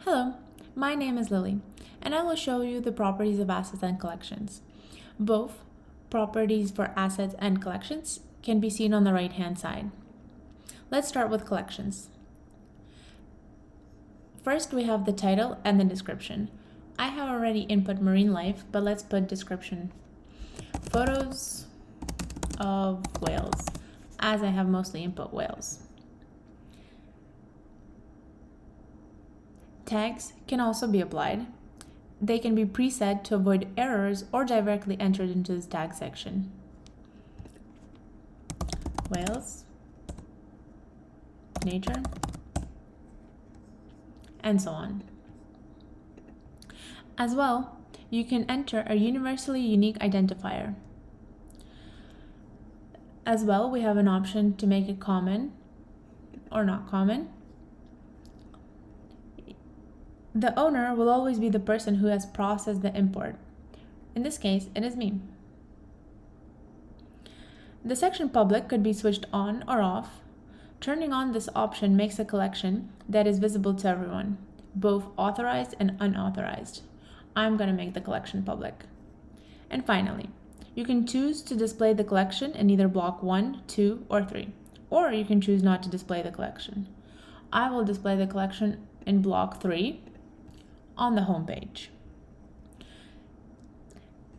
Hello, my name is Lily, and I will show you the properties of assets and collections. Both properties for assets and collections can be seen on the right-hand side. Let's start with collections. First, we have the title and the description. I have already input marine life, but let's put description. Photos of whales, as I have mostly input whales. Tags can also be applied. They can be preset to avoid errors or directly entered into the tag section. Whales, nature, and so on. As well, you can enter a universally unique identifier. As well, we have an option to make it common or not common. The owner will always be the person who has processed the import. In this case, it is me. The section public could be switched on or off. Turning on this option makes a collection that is visible to everyone, both authorized and unauthorized. I'm going to make the collection public. And finally, you can choose to display the collection in either block 1, 2, or 3, or you can choose not to display the collection. I will display the collection in block 3 on the home page.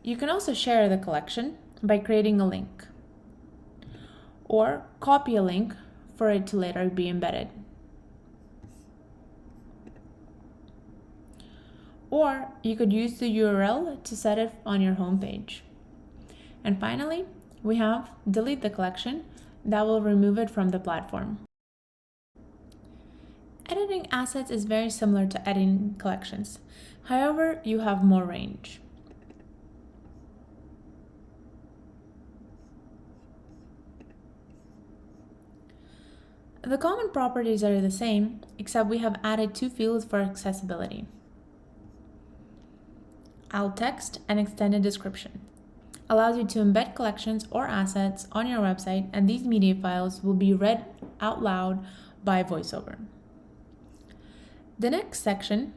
You can also share the collection by creating a link or copy a link for it to later be embedded. Or you could use the URL to set it on your home page. And finally, we have delete the collection that will remove it from the platform. Editing assets is very similar to editing collections. However, you have more range. The common properties are the same, except we have added 2 fields for accessibility: alt text and extended description. Allows you to embed collections or assets on your website, and these media files will be read out loud by VoiceOver. The next section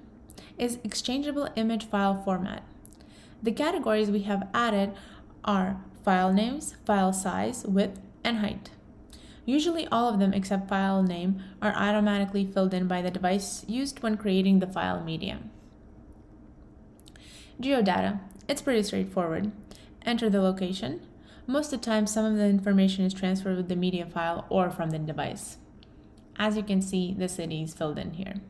is exchangeable image file format. The categories we have added are file names, file size, width, and height. Usually all of them except file name are automatically filled in by the device used when creating the file medium. Geodata, it's pretty straightforward. Enter the location. Most of the time, some of the information is transferred with the media file or from the device. As you can see, the city is filled in here.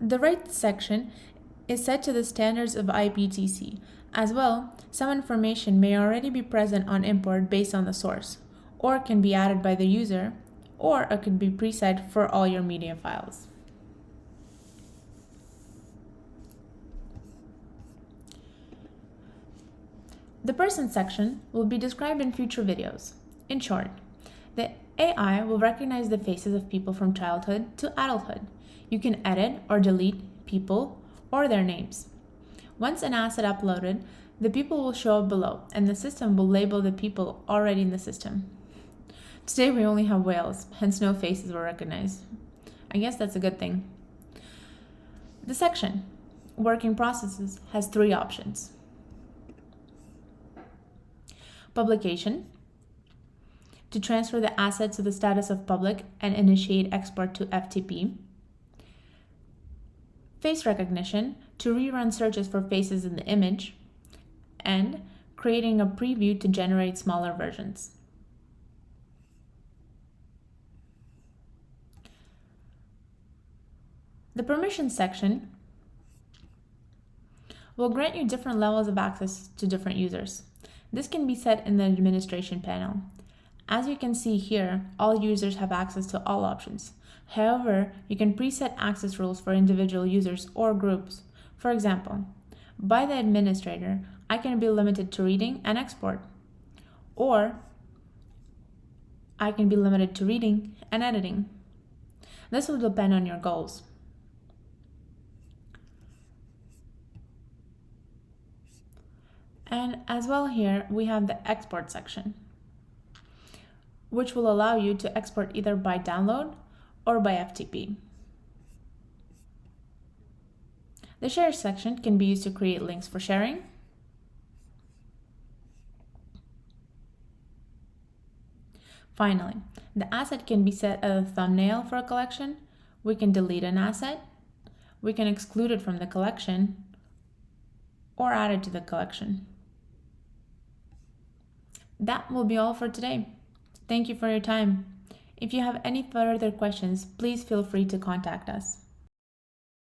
The right section is set to the standards of IPTC. As well, some information may already be present on import based on the source, or can be added by the user, or it could be preset for all your media files. The person section will be described in future videos. In short, the AI will recognize the faces of people from childhood to adulthood. You can edit or delete people or their names. Once an asset uploaded, the people will show up below, and the system will label the people already in the system. Today we only have whales, hence no faces were recognized. I guess that's a good thing. The section, working processes, has 3 options. Publication, to transfer the asset to the status of public and initiate export to FTP. Face recognition, to rerun searches for faces in the image, and creating a preview to generate smaller versions. The permissions section will grant you different levels of access to different users. This can be set in the administration panel. As you can see here, all users have access to all options. However, you can preset access rules for individual users or groups. For example, by the administrator, I can be limited to reading and export, or I can be limited to reading and editing. This will depend on your goals. And as well here, we have the export section, which will allow you to export either by download or by FTP. The Share section can be used to create links for sharing. Finally, the asset can be set as a thumbnail for a collection. We can delete an asset. We can exclude it from the collection or add it to the collection. That will be all for today. Thank you for your time. If you have any further questions, please feel free to contact us.